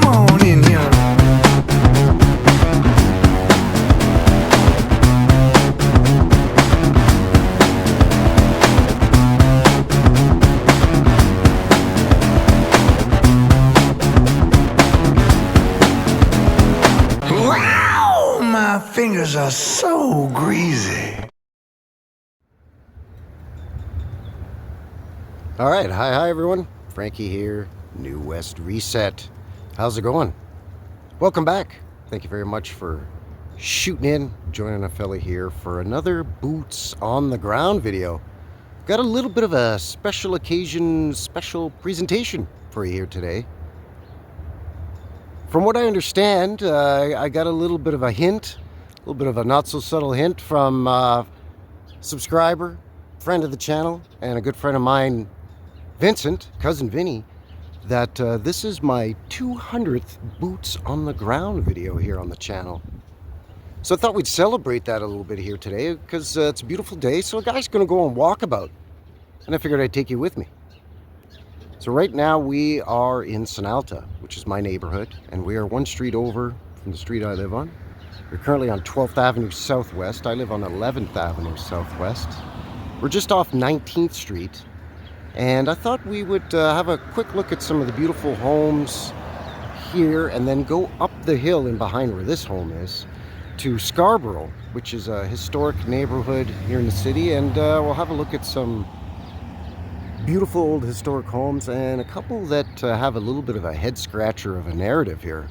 on in here. Wow, my fingers are so greasy. All right, hi everyone. Frankie here, New West Reset. How's it going? Welcome back. Thank you very much for shooting in, joining a fella here for another Boots on the Ground video. Got a little bit of a special occasion, special presentation for you here today. From what I understand, I got a little bit of a hint, a little bit of a not so subtle hint from a subscriber, friend of the channel, and a good friend of mine, Vincent, cousin Vinny, that this is my 200th Boots on the Ground video here on the channel. So I thought we'd celebrate that a little bit here today because it's a beautiful day, so a guy's going to go on Walkabout, and I figured I'd take you with me. So right now we are in Sonalta, which is my neighborhood, and we are one street over from the street I live on. We're currently on 12th Avenue Southwest. I live on 11th Avenue Southwest. We're just off 19th Street. And I thought we would have a quick look at some of the beautiful homes here and then go up the hill in behind where this home is to Scarboro, which is a historic neighborhood here in the city. And we'll have a look at some beautiful old historic homes and a couple that have a little bit of a head scratcher of a narrative here.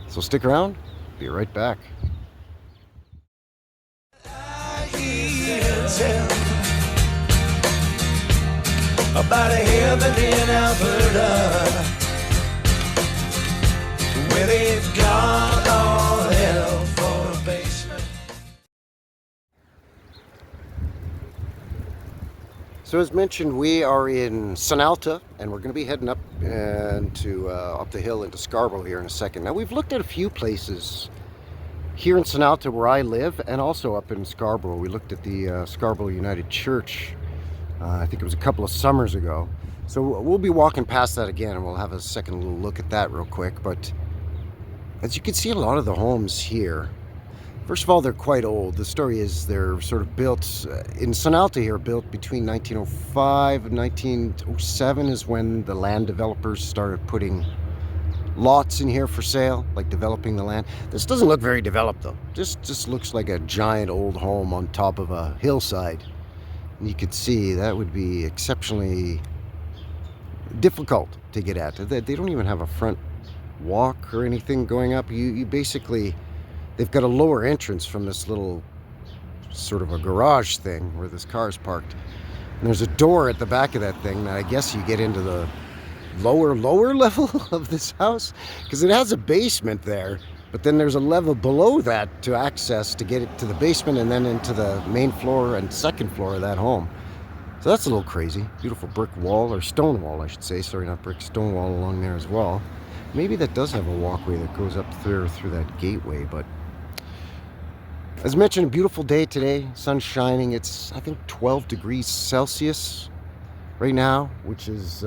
So stick around, be right back. About a heaven in Alberta, where they've got all hell for a basement. So as mentioned, we are in Sonalta, and we're going to be heading up into up the hill into Scarborough here in a second. Now we've looked at a few places here in Sonalta where I live, and also up in Scarborough. We looked at the Scarborough United Church. I think it was a couple of summers ago. So we'll be walking past that again, and we'll have a second little look at that real quick. But as you can see, a lot of the homes here, first of all, they're quite old. The story is they're sort of built in Sonalta here, built between 1905 and 1907 is when the land developers started putting lots in here for sale, like developing the land. This doesn't look very developed though. Just looks like a giant old home on top of a hillside. And you could see that would be exceptionally difficult to get at. They don't even have a front walk or anything going up. You basically, they've got a lower entrance from this little sort of a garage thing where this car is parked. And there's a door at the back of that thing that I guess you get into the lower level of this house, because it has a basement there. But then there's a level below that to access to get it to the basement and then into the main floor and second floor of that home. So that's a little crazy. Beautiful brick wall, or stone wall I should say. Sorry, not brick, stone wall along there as well. Maybe that does have a walkway that goes up through that gateway. But as mentioned, a beautiful day today. Sun's shining. It's, I think, 12 degrees Celsius right now, which is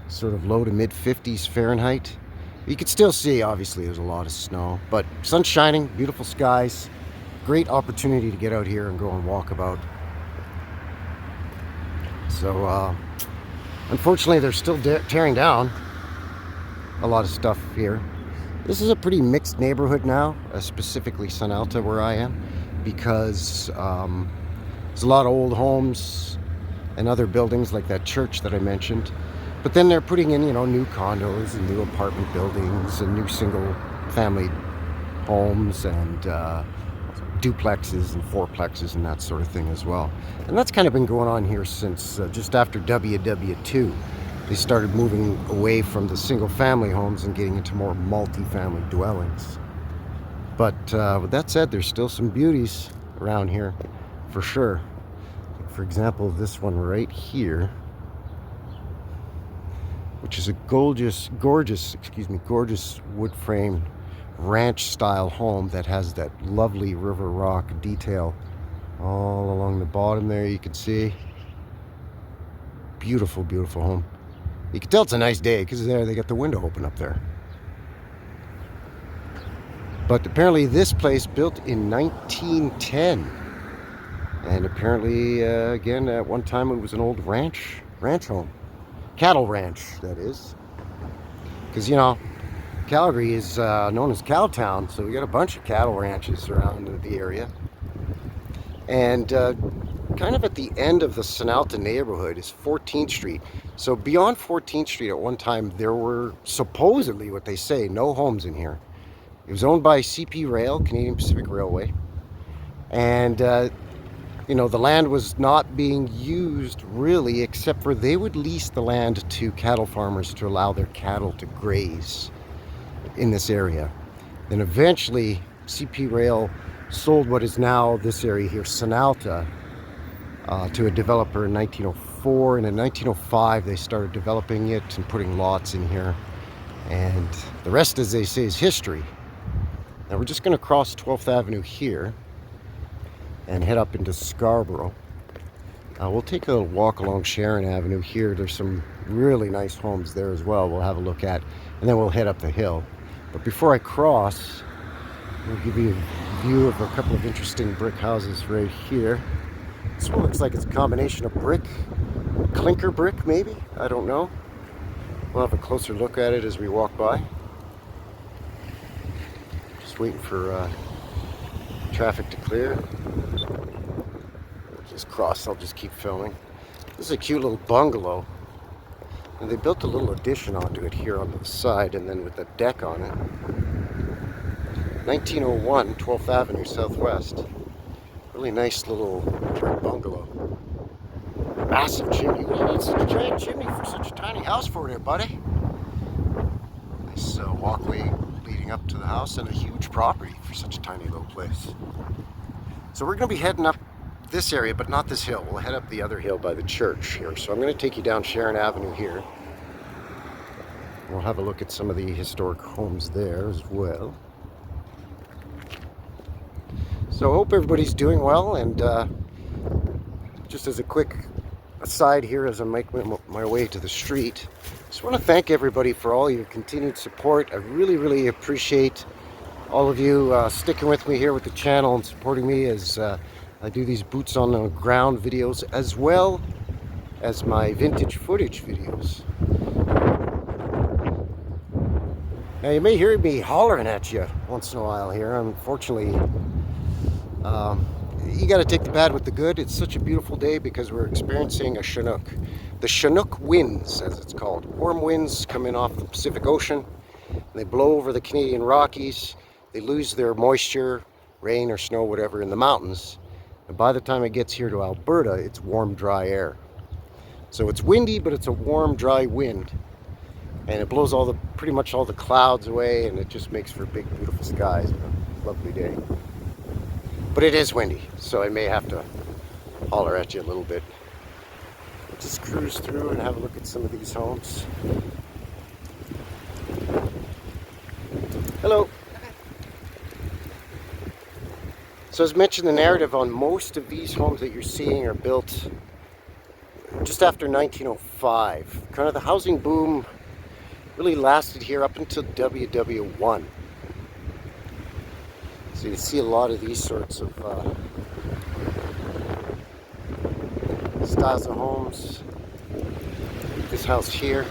sort of low to mid 50s Fahrenheit. You can still see, obviously, there's a lot of snow, but sun's shining, beautiful skies, great opportunity to get out here and go on Walkabout. So, unfortunately, they're still tearing down a lot of stuff here. This is a pretty mixed neighborhood now, specifically Sonalta where I am, because there's a lot of old homes and other buildings like that church that I mentioned. But then they're putting in, new condos and new apartment buildings and new single family homes and duplexes and fourplexes and that sort of thing as well. And that's kind of been going on here since just after WW2. They started moving away from the single family homes and getting into more multi-family dwellings. But with that said, there's still some beauties around here for sure. For example, this one right here, which is a gorgeous wood frame ranch style home that has that lovely river rock detail all along the bottom there. You can see beautiful home. You can tell it's a nice day because there they got the window open up there. But apparently this place built in 1910. And apparently, again, at one time it was an old ranch home. Cattle ranch, that is. Because, you know, Calgary is known as Cow Town, so we got a bunch of cattle ranches around the area. And kind of at the end of the Sunalta neighborhood is 14th Street. So beyond 14th Street at one time, there were supposedly, what they say, no homes in here. It was owned by CP Rail, Canadian Pacific Railway. And, you know, the land was not being used really, except for they would lease the land to cattle farmers to allow their cattle to graze in this area. Then eventually, CP Rail sold what is now this area here, Sunalta, to a developer in 1904. And in 1905, they started developing it and putting lots in here. And the rest, as they say, is history. Now we're just going to cross 12th Avenue here and head up into Scarboro. We'll take a walk along Sharon Avenue here. There's some really nice homes there as well we'll have a look at, and then we'll head up the hill. But before I cross, I'll give you a view of a couple of interesting brick houses right here. This one looks like it's a combination of brick, clinker brick maybe, I don't know. We'll have a closer look at it as we walk by. Just waiting for traffic to clear. Just cross, I'll just keep filming. This is a cute little bungalow. And they built a little addition onto it here on the side and then with a deck on it. 1901, 12th Avenue Southwest. Really nice little brick bungalow. Massive chimney. What do you need such a giant chimney for such a tiny house for there, buddy? Nice walkway leading up to the house and a huge property for such a tiny little place. So we're going to be heading up this area, but not this hill. We'll head up the other hill by the church here. So I'm going to take you down Sharon Avenue here. We'll have a look at some of the historic homes there as well. So I hope everybody's doing well, and just as a quick aside here as I make my way to the street, just want to thank everybody for all your continued support. I really appreciate all of you sticking with me here with the channel and supporting me as I do these boots on the ground videos as well as my vintage footage videos. Now you may hear me hollering at you once in a while here. Unfortunately, you got to take the bad with the good. It's such a beautiful day because we're experiencing a Chinook. The Chinook winds, as it's called. Warm winds come in off the Pacific Ocean. And they blow over the Canadian Rockies. They lose their moisture, rain or snow, whatever, in the mountains. And by the time it gets here to Alberta, it's warm, dry air. So it's windy, but it's a warm, dry wind. And it blows pretty much all the clouds away, and it just makes for big, beautiful skies and a lovely day. But it is windy, so I may have to holler at you a little bit. We'll just cruise through and have a look at some of these homes. Hello. So as mentioned, the narrative on most of these homes that you're seeing are built just after 1905. Kind of the housing boom really lasted here up until WW1. So you see a lot of these sorts of styles of homes. This house here.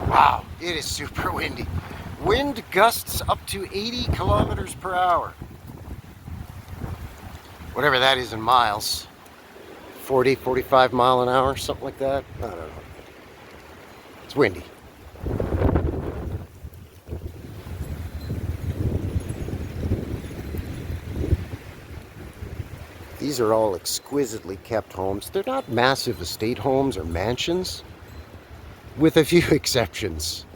Wow, it is super windy. Wind gusts up to 80 kilometers per hour. Whatever that is in miles. 40, 45 mile an hour, something like that. I don't know. It's windy. These are all exquisitely kept homes. They're not massive estate homes or mansions, with a few exceptions.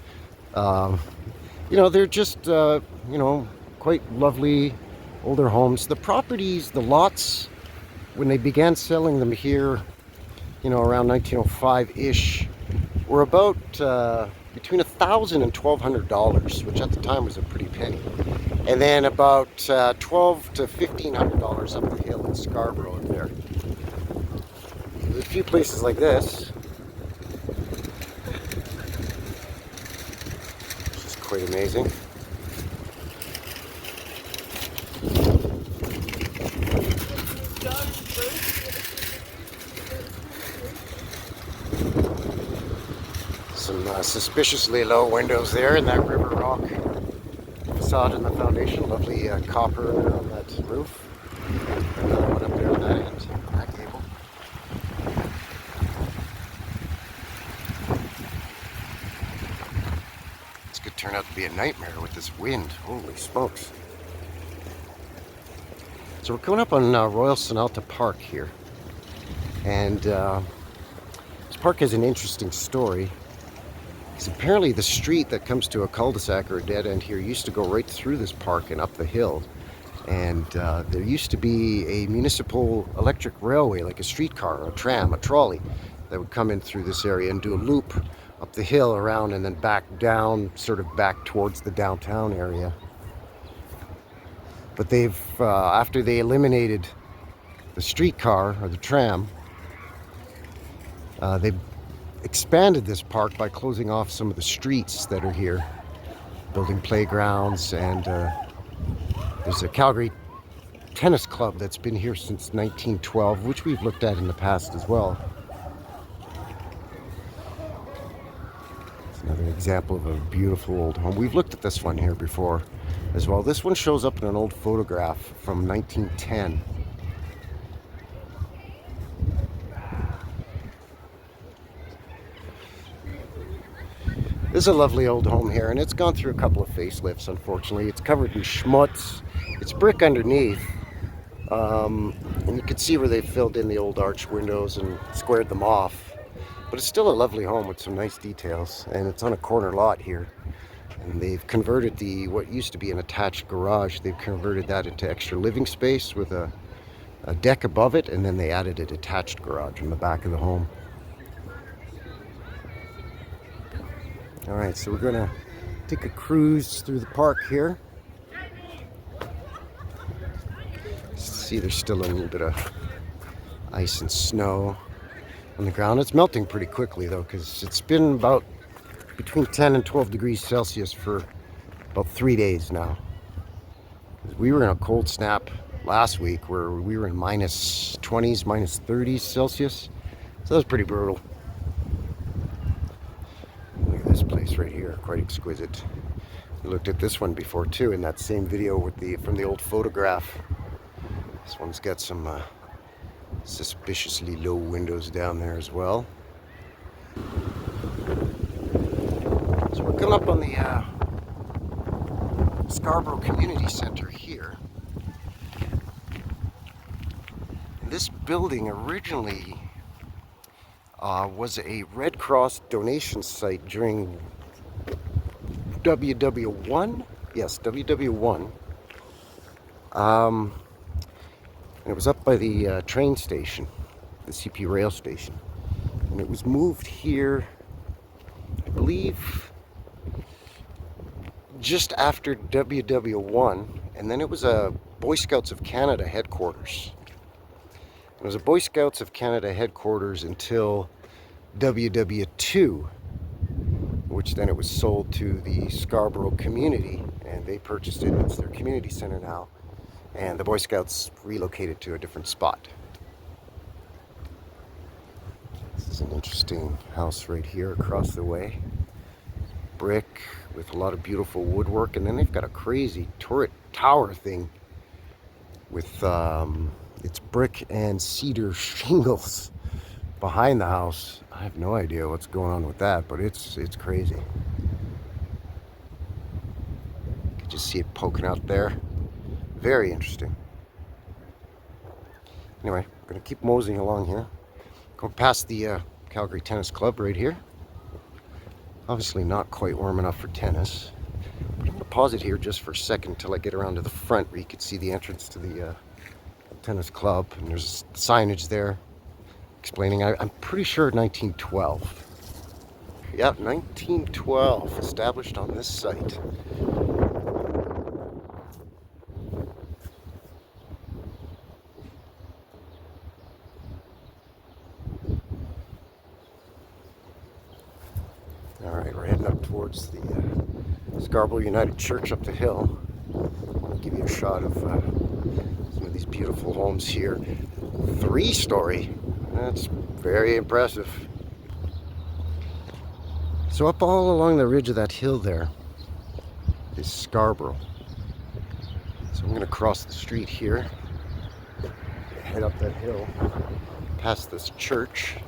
You know, they're just, you know, quite lovely older homes. The properties, the lots, when they began selling them here, you know, around 1905-ish, were about between $1,000 and $1,200, which at the time was a pretty penny. And then about $1,200 to $1,500 up the hill in Scarboro up there. There's a few places like this, which is quite amazing. Some suspiciously low windows there in that river rock facade in the foundation. Lovely copper on that roof. Another one up there on that end, that gable. This could turn out to be a nightmare with this wind. Holy smokes. So we're coming up on Royal Sunalta Park here. And this park has an interesting story. Because apparently the street that comes to a cul-de-sac or a dead end here used to go right through this park and up the hill. And there used to be a municipal electric railway, like a streetcar, a tram, a trolley, that would come in through this area and do a loop up the hill around and then back down, sort of back towards the downtown area. But they've, after they eliminated the streetcar or the tram, they expanded this park by closing off some of the streets that are here, building playgrounds, and there's a Calgary tennis club that's been here since 1912, which we've looked at in the past as well. It's another example of a beautiful old home. We've looked at this one here before as well. This one shows up in an old photograph from 1910. This is a lovely old home here, and it's gone through a couple of facelifts, unfortunately. It's covered in schmutz. It's brick underneath. And you can see where they filled in the old arch windows and squared them off. But it's still a lovely home with some nice details, and it's on a corner lot here. And they've converted what used to be an attached garage, they've converted that into extra living space with a deck above it, and then they added a detached garage in the back of the home. All right, so we're gonna take a cruise through the park here. See, there's still a little bit of ice and snow on the ground. It's melting pretty quickly though, because it's been about between 10 and 12 degrees Celsius for about 3 days now. We were in a cold snap last week where we were in minus 20s, minus 30s Celsius. So that was pretty brutal. Look at this place right here, quite exquisite. We looked at this one before too in that same video with from the old photograph. This one's got some suspiciously low windows down there as well. So we're coming up on the Scarboro Community Center here. And this building originally was a Red Cross donation site during WW1. Yes, WW1. And it was up by the train station, the CP rail station. And it was moved here, I believe, just after WW1. And then it was a Boy Scouts of Canada headquarters. It was a Boy Scouts of Canada headquarters until WW2, which then it was sold to the Scarboro community, and they purchased it. It's their community center now, and the Boy Scouts relocated to a different spot. This is an interesting house right here across the way. Brick with a lot of beautiful woodwork, and then they've got a crazy turret tower thing with it's brick and cedar shingles behind the house. I have no idea what's going on with that, but it's crazy. You can just see it poking out there. Very interesting. Anyway, I'm going to keep moseying along here. Go past the Calgary Tennis Club right here. Obviously not quite warm enough for tennis. But I'm going to pause it here just for a second until I get around to the front where you can see the entrance to the tennis club. And there's signage there explaining, I'm pretty sure 1912. Yeah, 1912, established on this site. Alright, we're heading up towards the Scarboro United Church up the hill. I'll give you a shot of some of these beautiful homes here. 3-story. That's very impressive. So up all along the ridge of that hill there is Scarboro. So I'm going to cross the street here, head up that hill, past this church.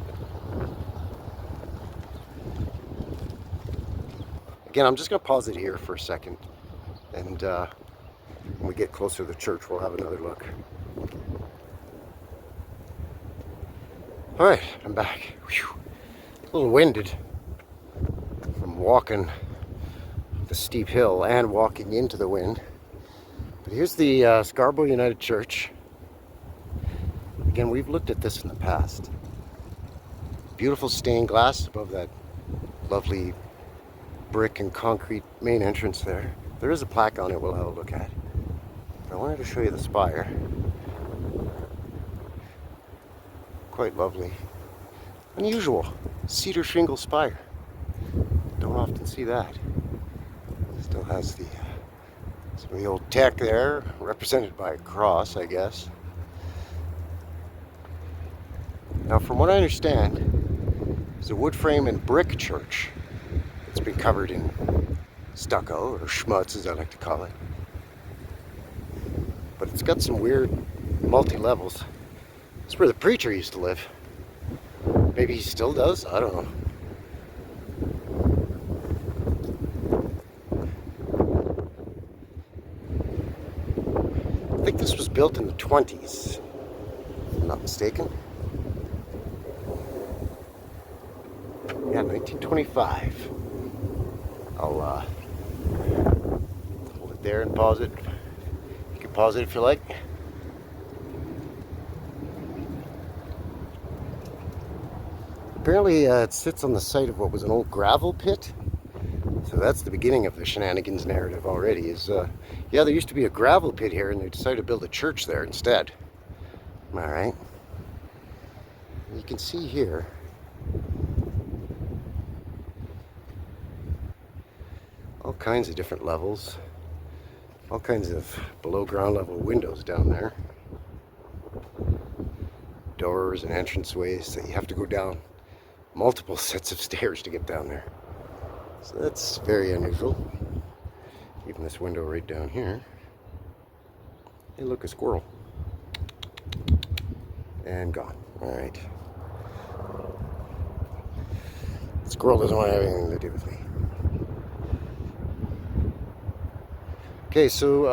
Again, I'm just going to pause it here for a second, and when we get closer to the church, we'll have another look. Alright, I'm back. Whew. A little winded from walking the steep hill and walking into the wind. But here's the Scarboro United Church. Again, we've looked at this in the past. Beautiful stained glass above that lovely brick and concrete main entrance there. There is a plaque on it we'll have a look at. I wanted to show you the spire. Quite lovely. Unusual. Cedar shingle spire. Don't often see that. Still has the some of the old tech there, represented by a cross, I guess. Now, from what I understand, it's a wood frame and brick church. It's been covered in stucco, or schmutz as I like to call it. But it's got some weird multi-levels. It's where the preacher used to live. Maybe he still does, I don't know. I think this was built in the 20s, if I'm not mistaken. Yeah, 1925. I'll hold it there and pause it. You can pause it if you like. Apparently it sits on the site of what was an old gravel pit. So that's the beginning of the shenanigans narrative already. Yeah, there used to be a gravel pit here and they decided to build a church there instead. Alright. You can see here all kinds of different levels. All kinds of below ground level windows down there. Doors and entranceways that you have to go down multiple sets of stairs to get down there. So that's very unusual. Even this window right down here. Hey, look, a squirrel. And gone. Alright. The squirrel doesn't want to have anything to do with me. Okay, so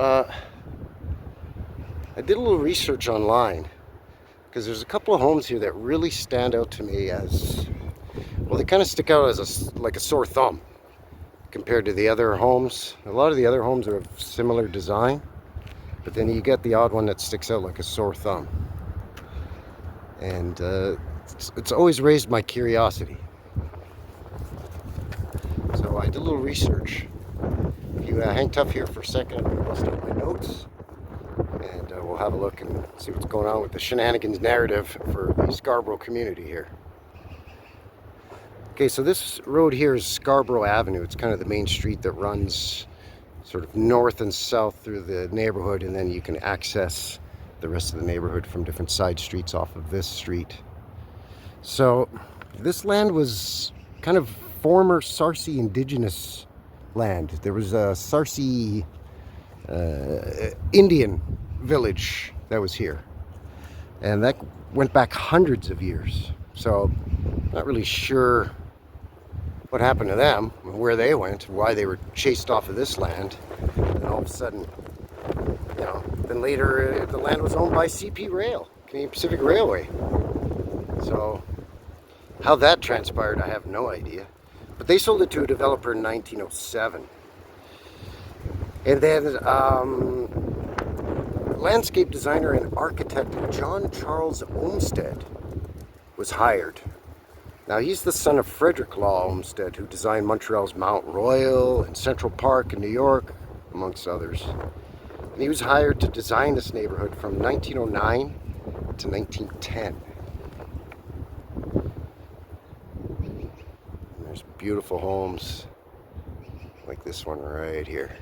I did a little research online because there's a couple of homes here that really stand out to me as, well, they kind of stick out as like a sore thumb compared to the other homes. A lot of the other homes are of similar design, but then you get the odd one that sticks out like a sore thumb. And it's always raised my curiosity. So I did a little research. If you hang tough here for a second, I'm going to bust out my notes. And we'll have a look and see what's going on with the shenanigans narrative for the Scarboro community here. Okay, so this road here is Scarboro Avenue. It's kind of the main street that runs sort of north and south through the neighborhood, and then you can access the rest of the neighborhood from different side streets off of this street. So this land was kind of former Sarcee indigenous land. There was a Sarcee Indian village that was here, and that went back hundreds of years. So not really sure what happened to them, where they went, why they were chased off of this land, and all of a sudden, you know, then later the land was owned by CP Rail, Canadian Pacific Railway. So how that transpired, I have no idea. But they sold it to a developer in 1907. And then landscape designer and architect John Charles Olmsted was hired Now, he's the son of Frederick Law Olmsted, who designed Montreal's Mount Royal and Central Park in New York, amongst others. And he was hired to design this neighborhood from 1909 to 1910. And there's beautiful homes like this one right here.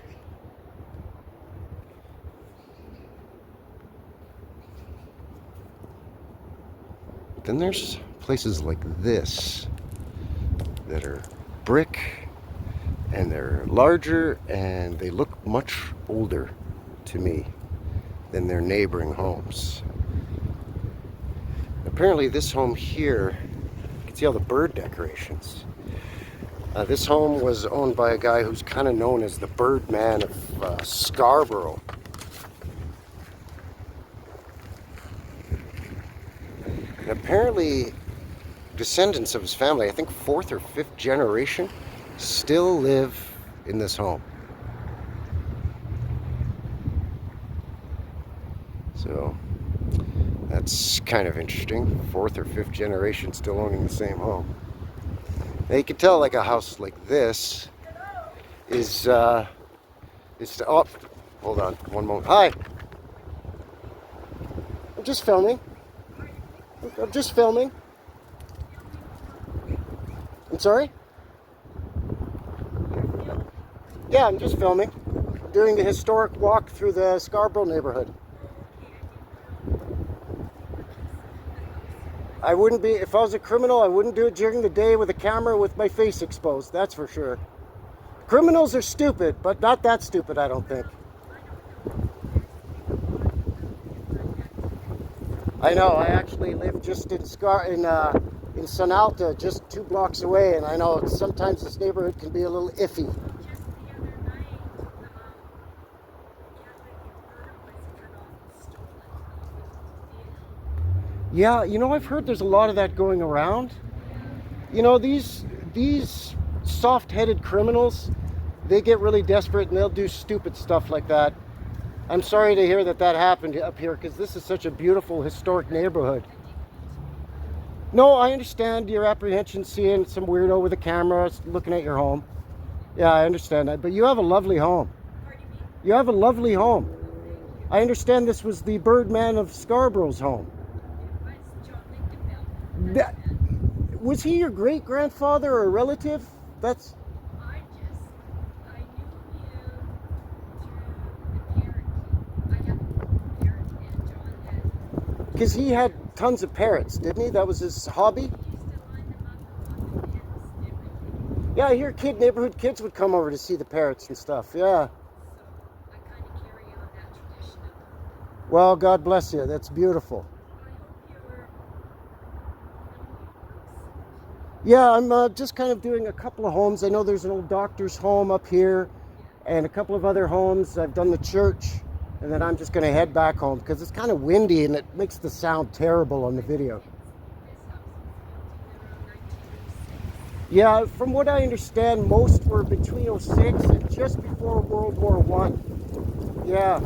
But then there's places like this that are brick, and they're larger, and they look much older to me than their neighboring homes. Apparently this home here, you can see all the bird decorations. This home was owned by a guy who's kind of known as the Birdman of Scarboro. And apparently descendants of his family, I think 4th or 5th generation, still live in this home. So that's kind of interesting. 4th or 5th generation still owning the same home. Now you can tell, like, a house like this is oh, hold on one moment. Hi. I'm just filming. I'm sorry? Yeah, I'm just filming. Doing a historic walk through the Scarboro neighborhood. I wouldn't be, if I was a criminal, I wouldn't do it during the day with a camera with my face exposed, that's for sure. Criminals are stupid, but not that stupid, I don't think. I know, I actually live just in Sunalta, just 2 blocks away, and I know sometimes this neighborhood can be a little iffy. Yeah, you know, I've heard there's a lot of that going around. You know, these soft-headed criminals, they get really desperate and they'll do stupid stuff like that. I'm sorry to hear that happened up here, because this is such a beautiful historic neighborhood. No, I understand your apprehension seeing some weirdo with a camera looking at your home. Yeah, I understand that, but you have a lovely home. You have a lovely home. I understand this was the Birdman of Scarborough's home. Was he your great-grandfather or a relative? That's... I knew you through the parrot. I have a parrot, and John had... Because he had tons of parrots, didn't he? That was his hobby? He used to line them up on the fence and everything. Yeah, I hear neighborhood kids would come over to see the parrots and stuff, yeah. So I kind of carry on that tradition of... Well, God bless you. That's beautiful. I hope you're... Yeah, I'm just kind of doing a couple of homes. I know there's an old doctor's home up here and a couple of other homes. I've done the church, and then I'm just going to head back home because it's kind of windy and it makes the sound terrible on the video. Yeah, from what I understand, most were between 06 and just before World War I. Yeah,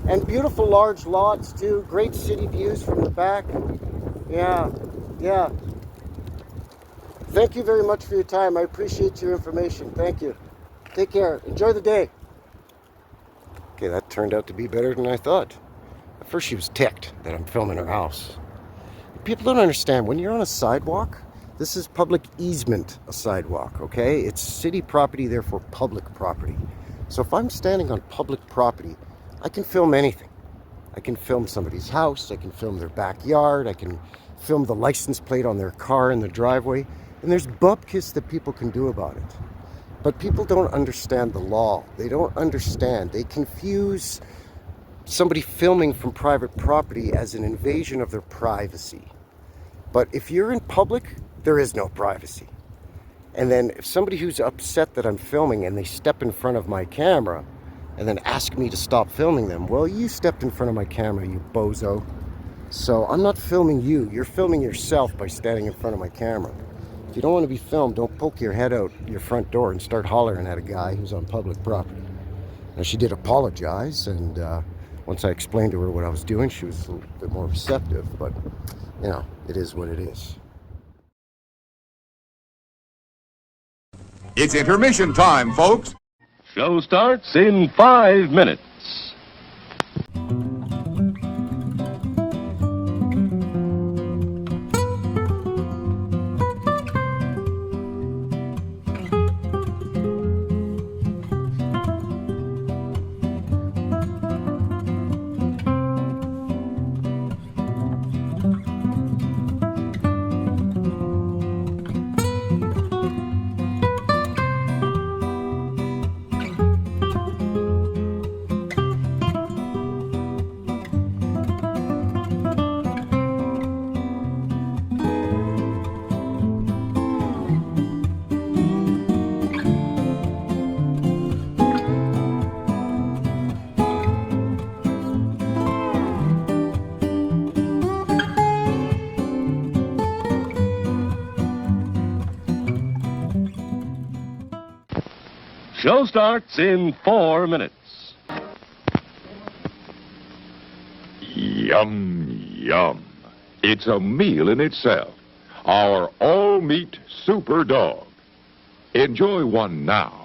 and beautiful large lots too. Great city views from the back. Yeah, yeah. Thank you very much for your time. I appreciate your information. Thank you. Take care. Enjoy the day. Okay, that turned out to be better than I thought. At first she was ticked that I'm filming her house. People don't understand, when you're on a sidewalk, this is public easement, a sidewalk, okay? It's city property, therefore public property. So if I'm standing on public property, I can film anything. I can film somebody's house, I can film their backyard, I can film the license plate on their car in the driveway. And there's bupkis that people can do about it. But people don't understand the law. They don't understand. They confuse somebody filming from private property as an invasion of their privacy. But if you're in public, there is no privacy. And then if somebody who's upset that I'm filming and they step in front of my camera and then ask me to stop filming them, well, you stepped in front of my camera, you bozo. So I'm not filming you. You're filming yourself by standing in front of my camera. If you don't want to be filmed, don't poke your head out your front door and start hollering at a guy who's on public property. Now, she did apologize, and once I explained to her what I was doing, she was a little bit more receptive, but, you know, it is what it is. It's intermission time, folks. Show starts in 5 minutes. Show starts in 4 minutes. Yum, yum. It's a meal in itself. Our all-meat super dog. Enjoy one now.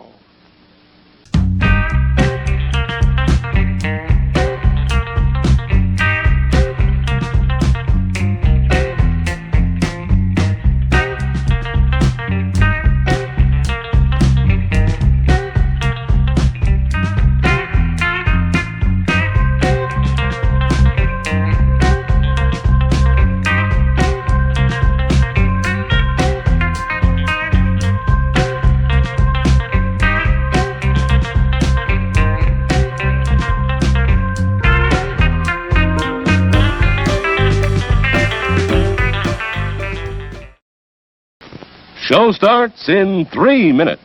Show starts in 3 minutes.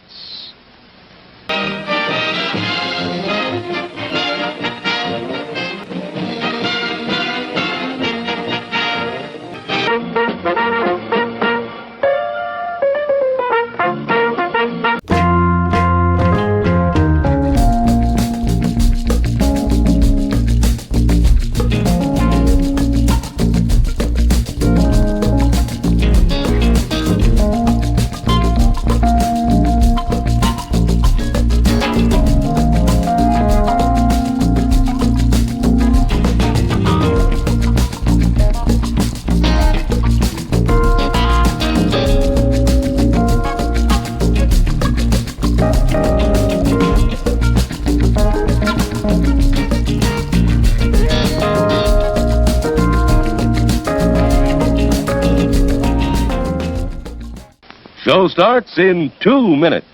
Show starts in 2 minutes.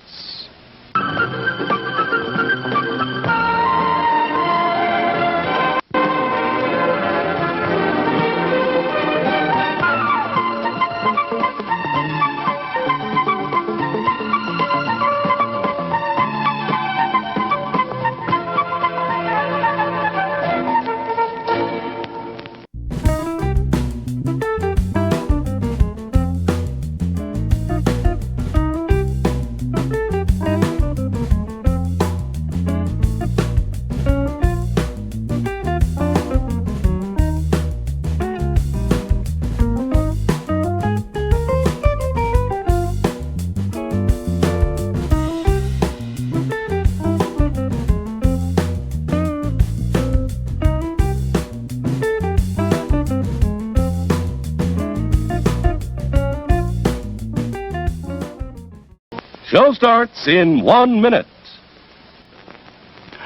Show starts in 1 minute.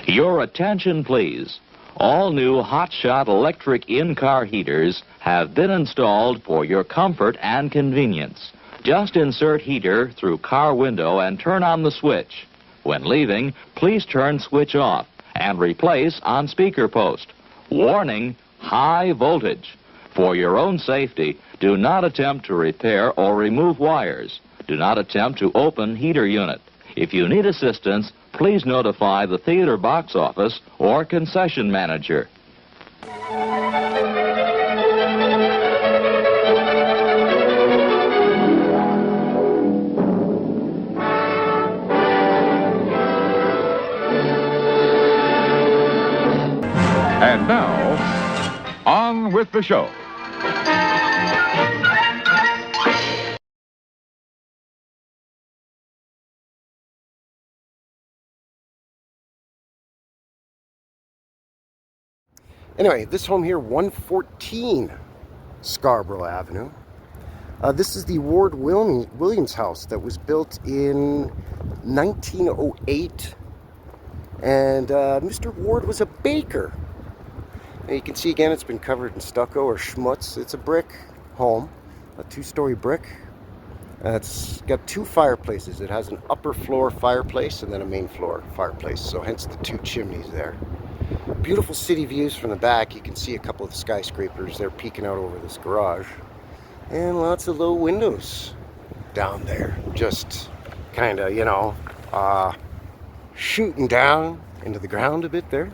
Your attention, please. All new hotshot electric in-car heaters have been installed for your comfort and convenience. Just insert heater through car window and turn on the switch. When leaving, please turn switch off and replace on speaker post. Warning, high voltage. For your own safety, do not attempt to repair or remove wires. Do not attempt to open heater unit. If you need assistance, please notify the theater box office or concession manager. And now, on with the show. Anyway, this home here, 114 Scarborough Avenue. This is the Ward Williams house that was built in 1908. And Mr. Ward was a baker. And you can see again, it's been covered in stucco or schmutz. It's a brick home, a 2-story brick. It's got 2 fireplaces. It has an upper floor fireplace and then a main floor fireplace. So hence the 2 chimneys there. Beautiful city views from the back. You can see a couple of skyscrapers. They're peeking out over this garage. And lots of low windows down there. Just kind of, you know, shooting down into the ground a bit there.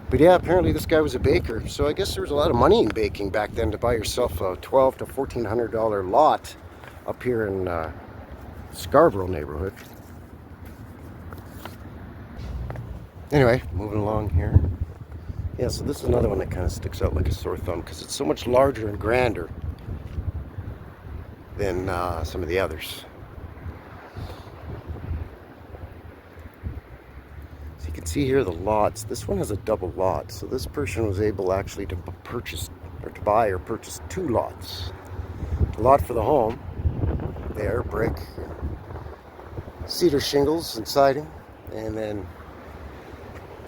But yeah, apparently this guy was a baker. So I guess there was a lot of money in baking back then to buy yourself a $1,200 to $1,400 lot up here in Scarborough neighborhood. Anyway, moving along here. Yeah, so this is another one that kind of sticks out like a sore thumb because it's so much larger and grander than some of the others. So you can see here the lots. This one has a double lot, so this person was able actually to buy or purchase 2 lots. A lot for the home. There, brick, cedar shingles and siding, and then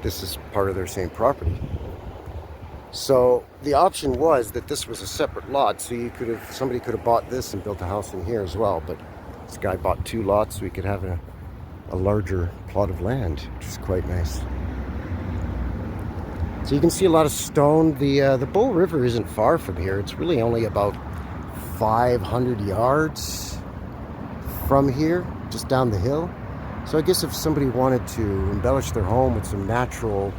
this is part of their same property. So the option was that this was a separate lot, so somebody could have bought this and built a house in here as well. But this guy bought 2 lots, so he could have a larger plot of land, which is quite nice. So you can see a lot of stone. The Bull River isn't far from here. It's really only about 500 yards from here, just down the hill. So I guess if somebody wanted to embellish their home with some natural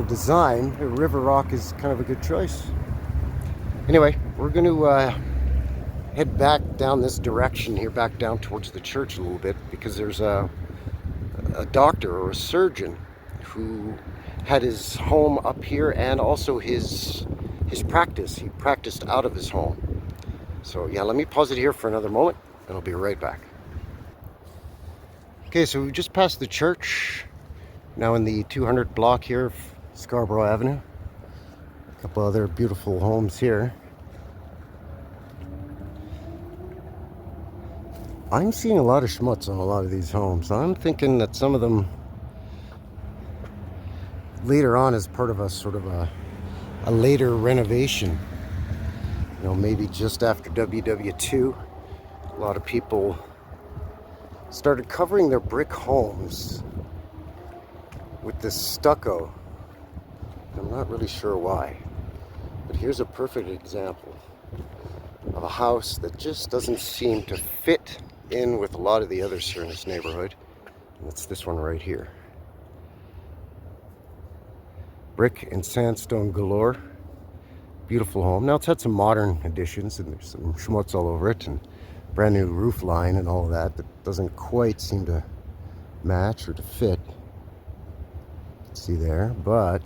design, River Rock is kind of a good choice. Anyway, we're going to head back down this direction here, back down towards the church a little bit, because there's a doctor or a surgeon who had his home up here and also his practice. He practiced out of his home. So yeah, let me pause it here for another moment and I'll be right back. Okay, so we just passed the church. Now in the 200 block here of Scarborough Avenue. A couple other beautiful homes here. I'm seeing a lot of schmutz on a lot of these homes. I'm thinking that some of them later on as part of a sort of a later renovation. You know, maybe just after WW2, a lot of people started covering their brick homes with this stucco. I'm not really sure why, but here's a perfect example of a house that just doesn't seem to fit in with a lot of the others here in this neighborhood. And it's this one right here. Brick and sandstone galore. Beautiful home. Now it's had some modern additions and there's some schmutz all over it and brand new roof line and all of that doesn't quite seem to match or to fit. See there, but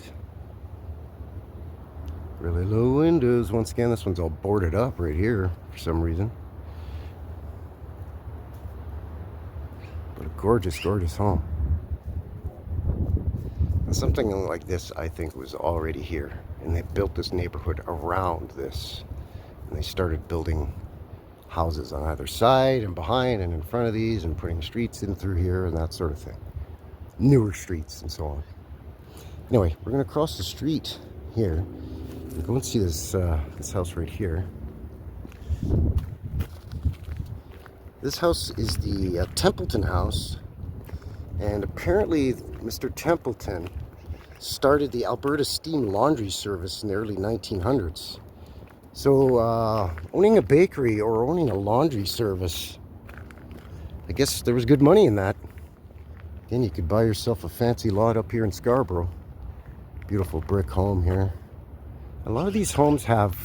really low windows. Once again, this one's all boarded up right here for some reason. But a gorgeous, gorgeous home. And something like this, I think, was already here. And they built this neighborhood around this. And they started building houses on either side and behind and in front of these and putting streets in through here and that sort of thing. Newer streets and so on. Anyway, we're going to cross the street here. Go and see this house right here. This house is the Templeton house, and apparently Mr. Templeton started the Alberta Steam Laundry Service in the early 1900s. So owning a bakery or owning a laundry service, I guess there was good money in that. Again, you could buy yourself a fancy lot up here in Scarborough. Beautiful brick home here. A lot of these homes have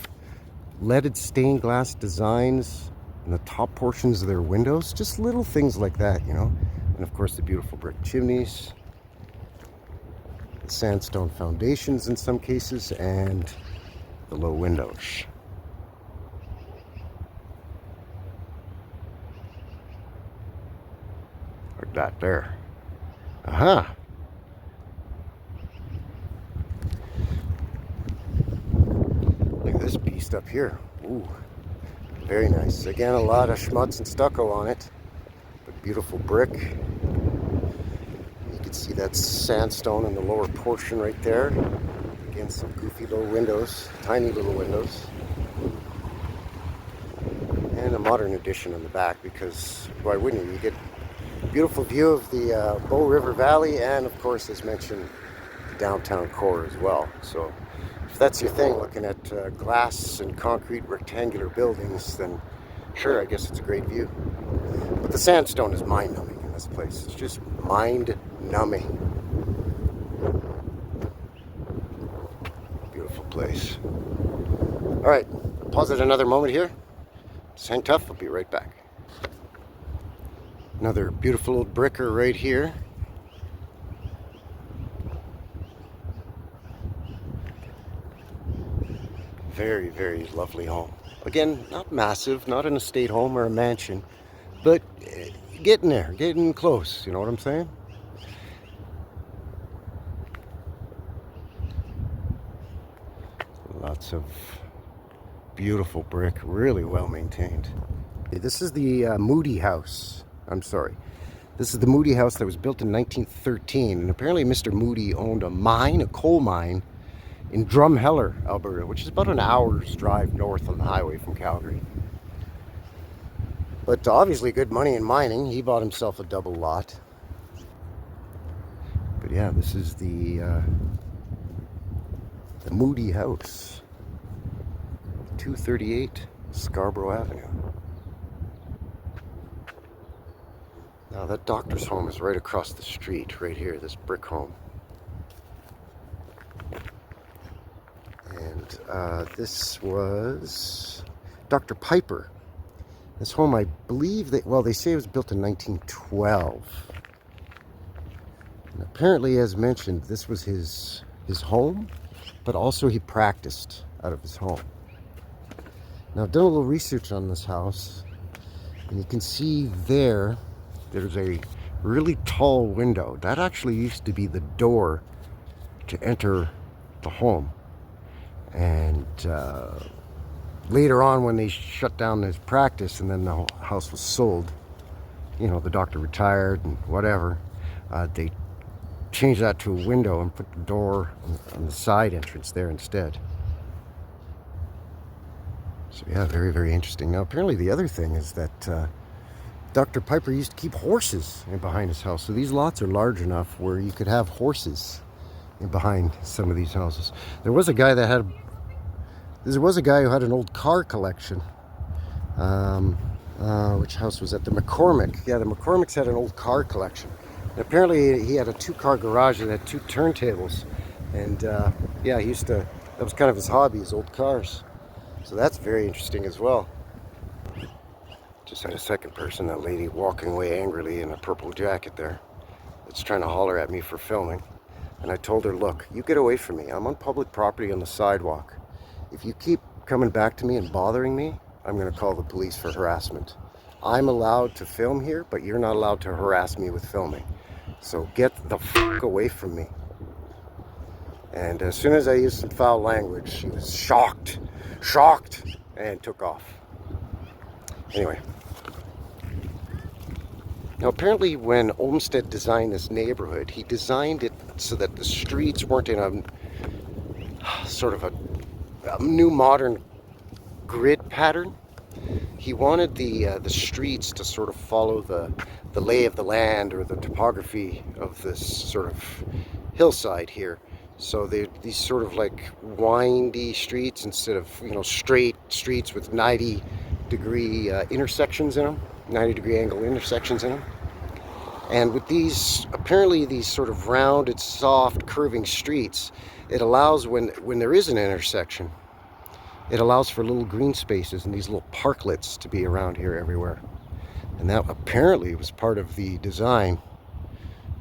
leaded stained glass designs in the top portions of their windows. Just little things like that, you know. And of course the beautiful brick chimneys. The sandstone foundations in some cases and the low windows. Like that there. Aha! just up here. Ooh, very nice. Again, a lot of schmutz and stucco on it, but beautiful brick. You can see that sandstone in the lower portion right there. Again, some goofy little windows, tiny little windows. And a modern addition in the back, because why wouldn't you? You get a beautiful view of the Bow River Valley, and of course, as mentioned, the downtown core as well. So if that's your thing, looking at glass and concrete rectangular buildings, then sure, I guess it's a great view. But the sandstone is mind-numbing in this place. It's just mind-numbing. Beautiful place. All right, pause it another moment here. Just hang tough, I'll be right back. Another beautiful old bricker right here. Very, very lovely home. Again, not massive, not an estate home or a mansion, but getting there, getting close, you know what I'm saying? Lots of beautiful brick, really well maintained. This is the Moody house. I'm sorry. This is the Moody house that was built in 1913, and apparently Mr. Moody owned a mine, a coal mine, in Drumheller, Alberta, which is about an hour's drive north on the highway from Calgary. But obviously good money in mining. He bought himself a double lot. But yeah, this is the Moody house, 238 Scarboro Avenue. Now that doctor's home is right across the street, right here, this brick home. And this was Dr. Piper. This home, I believe, they say it was built in 1912. And apparently, as mentioned, this was his home, but also he practiced out of his home. Now, I've done a little research on this house, and you can see there's a really tall window. That actually used to be the door to enter the home. And later on, when they shut down his practice and then the house was sold, you know, the doctor retired and whatever, they changed that to a window and put the door on the side entrance there instead. So yeah, very, very interesting. Now, apparently the other thing is that Dr. Piper used to keep horses in behind his house. So these lots are large enough where you could have horses in behind some of these houses. There was a guy who had an old car collection. Which house was that? The McCormick. Yeah, the McCormicks had an old car collection. And apparently he had a 2-car garage that had 2 turntables. And yeah, that was kind of his hobby, his old cars. So that's very interesting as well. Just had a second person, that lady walking away angrily in a purple jacket there. That's trying to holler at me for filming. And I told her, look, you get away from me. I'm on public property on the sidewalk. If you keep coming back to me and bothering me, I'm going to call the police for harassment. I'm allowed to film here, but you're not allowed to harass me with filming. So get the fuck away from me. And as soon as I used some foul language, she was shocked, and took off. Anyway. Now, apparently when Olmsted designed this neighborhood, he designed it so that the streets weren't in a sort of a new modern grid pattern. He wanted the streets to sort of follow the lay of the land or the topography of this sort of hillside here. So these sort of like windy streets instead of, you know, straight streets with 90-degree intersections in them, 90-degree angle intersections in them. And with these, apparently these sort of rounded, soft, curving streets, it allows when there is an intersection, it allows for little green spaces and these little parklets to be around here everywhere. And that apparently was part of the design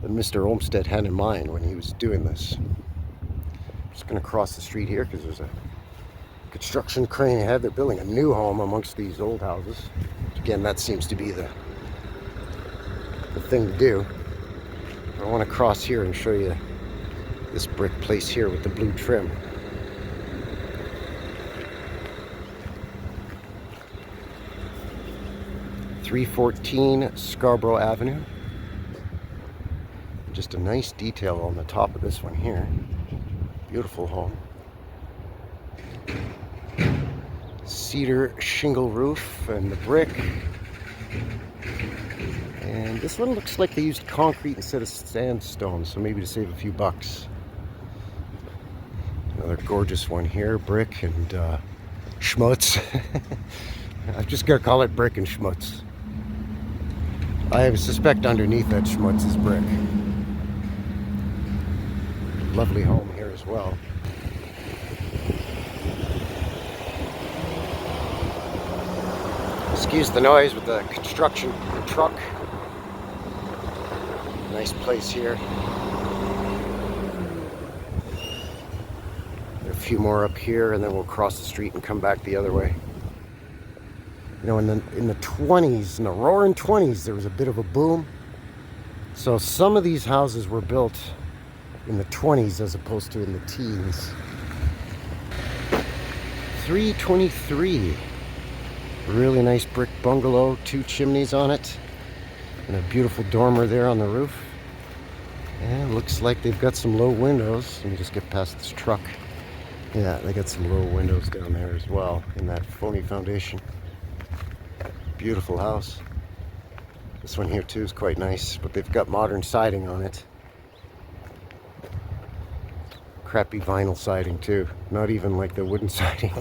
that Mr. Olmsted had in mind when he was doing this. I'm just going to cross the street here because there's a construction crane ahead. They're building a new home amongst these old houses. Again, that seems to be the thing to do. I want to cross here and show you this brick place here with the blue trim. 314 Scarboro Avenue. Just a nice detail on the top of this one here. Beautiful home. Cedar shingle roof and the brick. And this one looks like they used concrete instead of sandstone, so maybe to save a few bucks. Another gorgeous one here, brick and schmutz. I've just got to call it brick and schmutz. I suspect underneath that schmutz is brick. Lovely home here as well. Excuse the noise with the construction truck. Nice place here. There are a few more up here, and then we'll cross the street and come back the other way. You know, in the 20s, in the roaring 20s, there was a bit of a boom. So some of these houses were built in the 20s as opposed to in the teens. 323. Really nice brick bungalow, 2 chimneys on it, and a beautiful dormer there on the roof. And it looks like they've got some low windows. Let me just get past this truck. Yeah, they got some low windows down there as well in that phony foundation. Beautiful house. This one here too is quite nice, but they've got modern siding on it. Crappy vinyl siding too, not even like the wooden siding.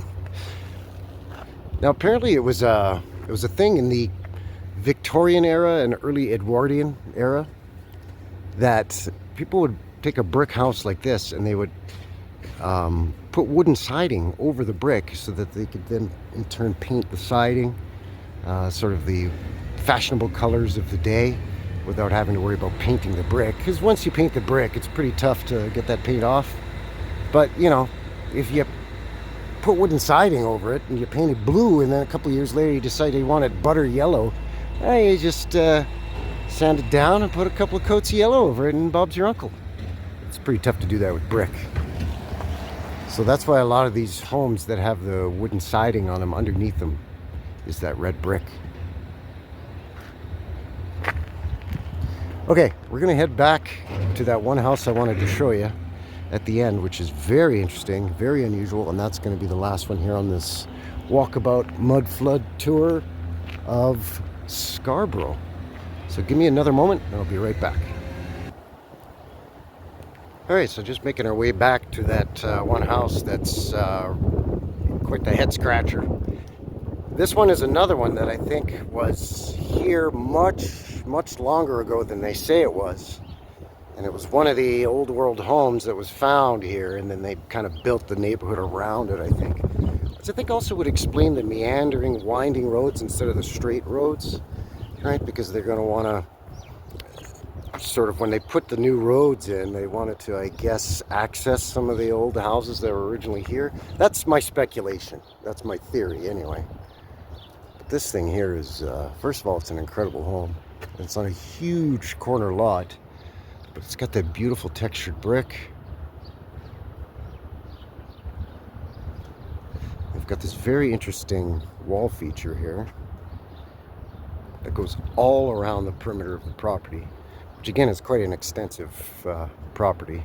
Now apparently it was a thing in the Victorian era and early Edwardian era that people would take a brick house like this and they would put wooden siding over the brick so that they could then in turn paint the siding sort of the fashionable colors of the day without having to worry about painting the brick, because once you paint the brick it's pretty tough to get that paint off. But you know, if you put wooden siding over it and you paint it blue and then a couple of years later you decide you want it butter yellow, you just sand it down and put a couple of coats of yellow over it and Bob's your uncle. It's pretty tough to do that with brick. So that's why a lot of these homes that have the wooden siding on them, underneath them is that red brick. Okay, we're gonna head back to that one house I wanted to show you at the end, which is very interesting, very unusual, and that's going to be the last one here on this Walkabout Mudflood tour of Scarboro. So give me another moment and I'll be right back. Alright, so just making our way back to that one house that's quite the head scratcher. This one is another one that I think was here much longer ago than they say it was. And it was one of the old world homes that was found here, and then they kind of built the neighborhood around it, I think. Which I think also would explain the meandering, winding roads instead of the straight roads, right? Because they're going to want to sort of, when they put the new roads in, they wanted to, I guess, access some of the old houses that were originally here. That's my speculation. That's my theory, anyway. But this thing here is, first of all, it's an incredible home. It's on a huge corner lot. But it's got that beautiful textured brick. They've got this very interesting wall feature here that goes all around the perimeter of the property, which again is quite an extensive property.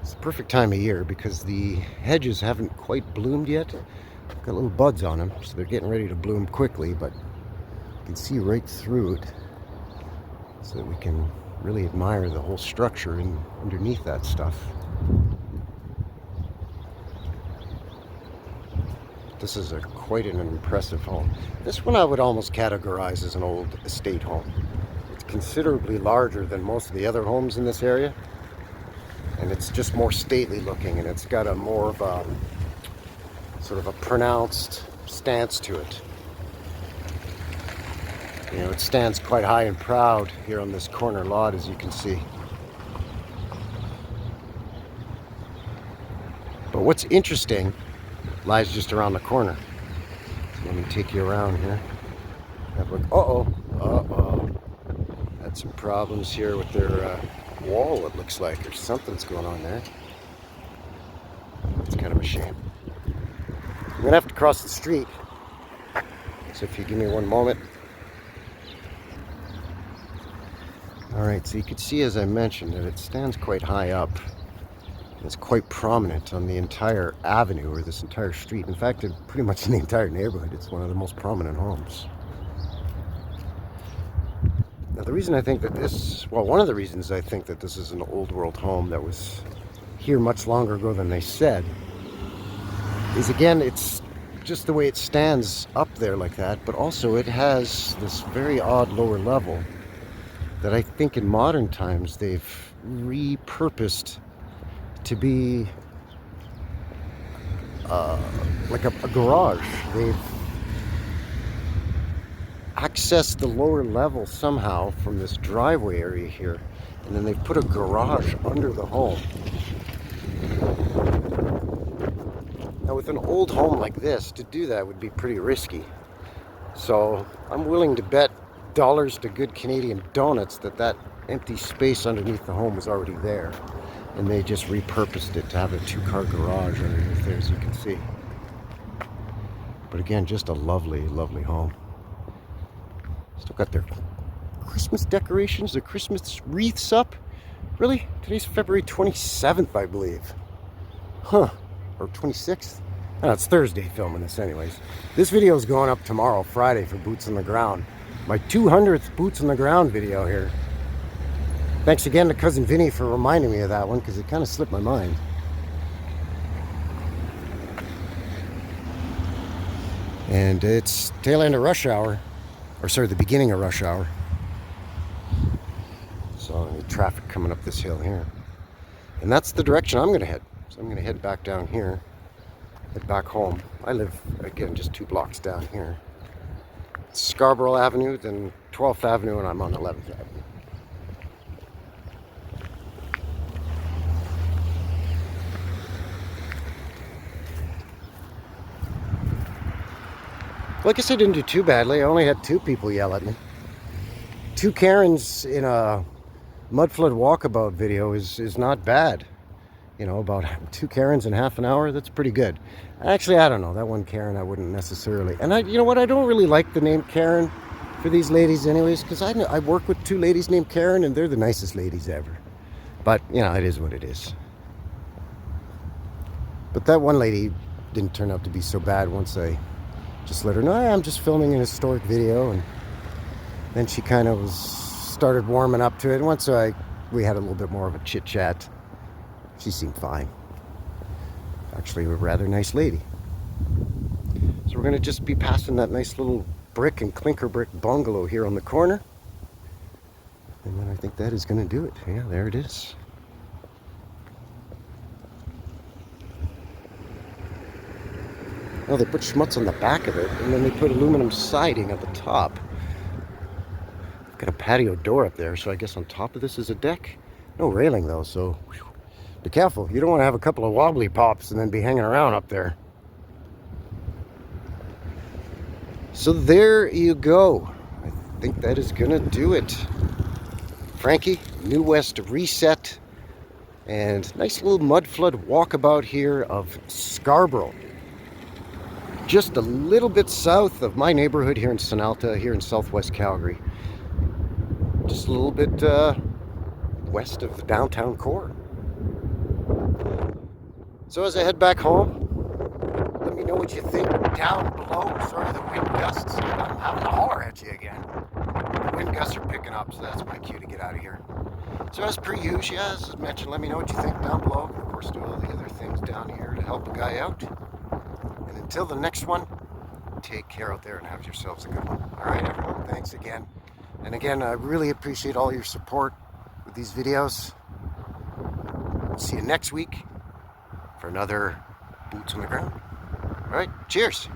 It's the perfect time of year because the hedges haven't quite bloomed yet. They've got little buds on them, so they're getting ready to bloom quickly, but you can see right through it, so that we can really admire the whole structure and underneath that stuff. This is quite an impressive home. This one I would almost categorize as an old estate home. It's considerably larger than most of the other homes in this area, and it's just more stately looking, and it's got a more of a sort of a pronounced stance to it. You know, it stands quite high and proud here on this corner lot, as you can see. But what's interesting lies just around the corner. So let me take you around here. Have a look. Uh-oh. Had some problems here with their wall, it looks like, or something's going on there. It's kind of a shame. I'm gonna have to cross the street So if you give me one moment. Alright, so you can see, as I mentioned, that it stands quite high up. It's quite prominent on the entire avenue, or this entire street. In fact, pretty much in the entire neighborhood, it's one of the most prominent homes. Now, the reason I think that one of the reasons I think that this is an old world home that was here much longer ago than they said, is again, it's just the way it stands up there like that, but also it has this very odd lower level that I think in modern times they've repurposed to be like a garage. They've accessed the lower level somehow from this driveway area here, and then they've put a garage under the home. Now with an old home like this, to do that would be pretty risky. So I'm willing to bet dollars to good Canadian donuts that that empty space underneath the home was already there. And they just repurposed it to have a two-car garage underneath there, as you can see. But again, just a lovely, lovely home. Still got their Christmas decorations, their Christmas wreaths up. Really? Today's February 27th, I believe. Huh. Or 26th? No, it's Thursday filming this anyways. This video is going up tomorrow, Friday, for Boots on the Ground. My 200th Boots on the Ground video here. Thanks again to Cousin Vinny for reminding me of that one, because it kind of slipped my mind. And it's tail end of rush hour. Or sorry, the beginning of rush hour. So any traffic coming up this hill here. And that's the direction I'm going to head. So I'm going to head back down here. Head back home. I live, again, just 2 blocks down here. It's Scarboro Avenue, then 12th Avenue, and I'm on 11th Avenue. Well, I guess I didn't do too badly. I only had 2 people yell at me. 2 Karens in a Mudflood Walkabout video is not bad. You know, about 2 Karens in half an hour, that's pretty good. Actually, I don't know. That one Karen I wouldn't necessarily. And you know what? I don't really like the name Karen for these ladies anyways, because I work with 2 ladies named Karen, and they're the nicest ladies ever. But, you know, it is what it is. But that one lady didn't turn out to be so bad once I just let her know, I'm just filming an historic video, and then she kind of started warming up to it. And once we had a little bit more of a chit chat, she seemed fine. Actually, a rather nice lady. So we're going to just be passing that nice little brick and clinker brick bungalow here on the corner, and then I think that is going to do it. Yeah, there it is. Oh, they put schmutz on the back of it, and then they put aluminum siding at the top. Got a patio door up there, so I guess on top of this is a deck. No railing though, so whew. Be careful. You don't want to have a couple of wobbly pops and then be hanging around up there. So there you go. I think that is gonna do it. Frankie, New West Reset, and nice little Mudflood Walkabout here of Scarboro. Just a little bit south of my neighborhood here in Sunalta, here in southwest Calgary. Just a little bit west of the downtown core. So as I head back home, let me know what you think down below. Sorry, the wind gusts. I'm having to holler at you again. The wind gusts are picking up, so that's my cue to get out of here. So as per usual, as mentioned, let me know what you think down below. Of course, do all the other things down here to help a guy out. And until the next one, take care out there and have yourselves a good one. All right, everyone, thanks again. And again, I really appreciate all your support with these videos. See you next week for another Boots on the Ground. All right, cheers.